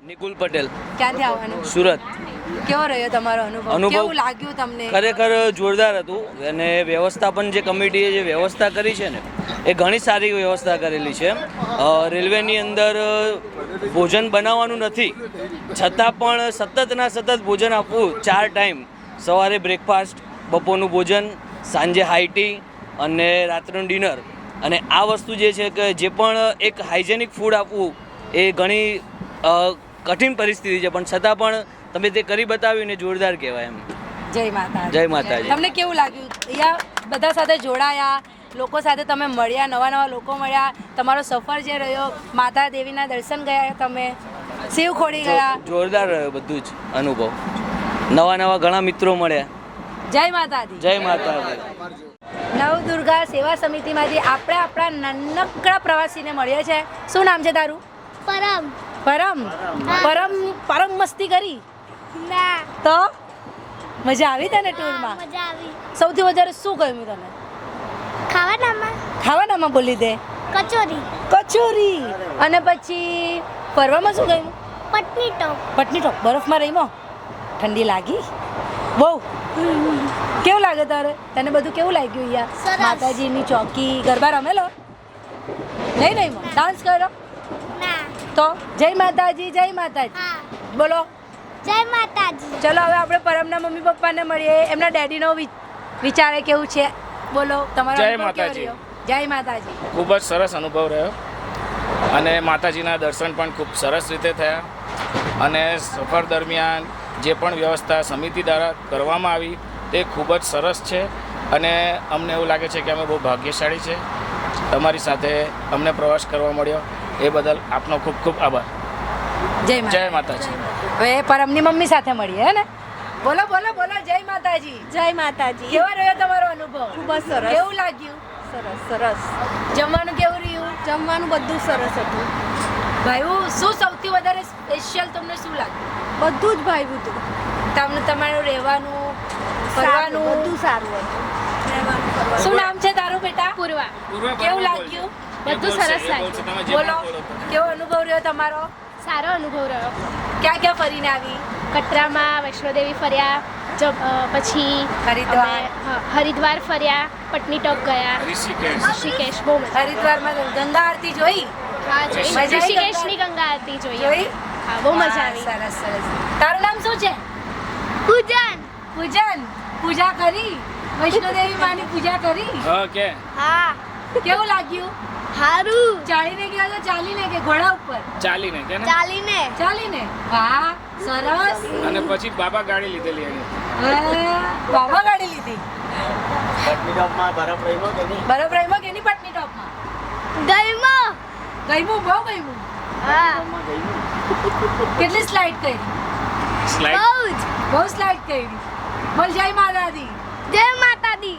નિકુલ પટેલ, ક્યાંથી આવવાનું? સુરત. કેવો રહ્યો તમારો અનુભવ? કેવું લાગ્યું તમને? ખરેખર જોરદાર હતું અને વ્યવસ્થાપન જે કમિટીએ જે વ્યવસ્થા કરી છે ને એ ઘણી સારી વ્યવસ્થા કરેલી છે. રેલવેની અંદર ભોજન બનાવવાનું નથી છતાં પણ સતતના સતત ભોજન આપવું, 4 ટાઈમ, સવારે બ્રેકફાસ્ટ, બપોરનું ભોજન, સાંજે હાઈ ટી અને રાત્રનું ડિનર. અને આ વસ્તુ જે છે કે જે પણ એક હાઇજેનિક ફૂડ આપવું એ ઘણી કઠિન પરિસ્થિતિ છે, પણ છતાં પણ તમે તે કરી બતાવ્યું ને જોરદાર કહેવાય એમ. જય માતાજી. જય માતાજી. તમને કેવું લાગ્યું? અહીંયા બધા સાથે જોડાયા, લોકો સાથે તમે મળ્યા, નવા નવા લોકો મળ્યા, તમારો સફર જે રહ્યો, માતા દેવીના દર્શન ગયા, તમે શિવ ખોડી ગયા. જોરદાર રહ્યો બધું જ અનુભવ. નવા નવા ઘણા મિત્રો મળ્યા. જય માતાજી. જય માતાજી. નવદુર્ગા સેવા સમિતિમાંથી આપણે આપણા નાનકડા પ્રવાસીને મળીએ છે. શું નામ છે તારું? પરમ પરમ. પરમ પરમ મસ્તી કરી ના તો મજા આવી તને ટૂરમાં? મજા આવી. સૌથી વધારે શું ગમ્યું તને? ખાવાનામાં બોલી દે. કચોરી, કચોરી. અને પછી ફરવામાં શું ગમ્યું? પટની ટોપ, પટની ટોપ. બરફમાં રહીમાં ઠંડી લાગી બહુ? કેવું લાગે તારે? તને બધું કેવું લાગ્યું અહીંયા? સરસ. માતાજીની ચોકી, ગરબા રમેલો? નહીં નહીં, ડાન્સ કર્યો ના તો? જય માતાજી. જય માતાજી. હા બોલો. જય માતાજી. ચલો હવે આપણે પરમના મમ્મી પપ્પાને મળીએ, એમના ડેડીનો વિચારે કેવું છે. બોલો તમારો જય અનુભવ કેવો માતાજી. રહ્યો? જય માતાજી. ખૂબ જ સરસ અનુભવ રહ્યો અને માતાજીના દર્શન પણ ખૂબ સરસ રીતે થયા. અને સફર દરમિયાન જે પણ વ્યવસ્થા સમિતિ દ્વારા કરવામાં આવી તે ખૂબ જ સરસ છે અને અમને એવું લાગે છે કે અમે બહુ ભાગ્યશાળી છે. તમારી સાથે અમને પ્રવાસ કરવા મળ્યો એ બદલ આપનો ખૂબ ખૂબ આભાર. જય જય માતાજી. માતાજી. હવે પરમની મમ્મી સાથે મળીએ, હે ને? બોલો બોલો બોલો. જય માતાજી. જય માતાજી. કેવો રહ્યો તમારો અનુભવ? ખૂબ જ સરસ. કેવું લાગ્યું? સરસ સરસ. જમવાનું કેવું રહ્યું? જમવાનું બધું સરસ હતું. ભાઈ શું સૌથી વધારે સ્પેશિયલ તમને શું લાગ્યું? બધું જ ભાવ્યું હતું. તમને તમારું રહેવાનું, સારું, ફરવાનું બધું સારું હતું. રહેવાનું, ફરવાનું. શું નામ છે તારું બેટા? પૂર્વા. કેવું લાગ્યું? બધું સરસ લાગ્યું. બોલો. કેવો અનુભવ રહ્યો તમારો? સારો અનુભવ રહ્યો. ક્યાં ક્યાં ફરીને આવી? કટરામાં વૈષ્ણોદેવી ફર્યા, પછી હરિદ્વાર. અમે, હરિદ્વાર ફર્યા, પટની ટોપ ગયા, ઋષિકેશ. ઋષિકેશ બહુ મજા. હરિદ્વારમાં ગંગા આરતી જોઈ? હા જોઈ. મજા આવી ઋષિકેશની ગંગા આરતી જોઈ? જોઈએ. હા બહુ મજા વાહ, આવી. સરસ સરસ. તારું નામ શું છે? પૂજન. પૂજન. પૂજા કરી? વૈષ્ણોદેવી માની પૂજા કરી? ઓકે. હા કેવું લાગ્યું? હારું. ચાલીને ગયા તો ચાલીને કે ઘોડા ઉપર? ચાલીને કે ને ચાલીને. ચાલીને. વાહ, સરસ. અને પછી બાબા ગાડી લીધેલી એની. બાબા ગાડી લીધી? બરફ રહીમાં કે નહીં પટની ટોપમાં? ગયમો. ગયમું, બહુ ગયમું. હા કેટલી સ્લાઇડ કરી? સ્લાઇડ. બહુ જ. બહુ સ્લાઇડ કરી. બોલ જય માતાજી. જય માતાજી.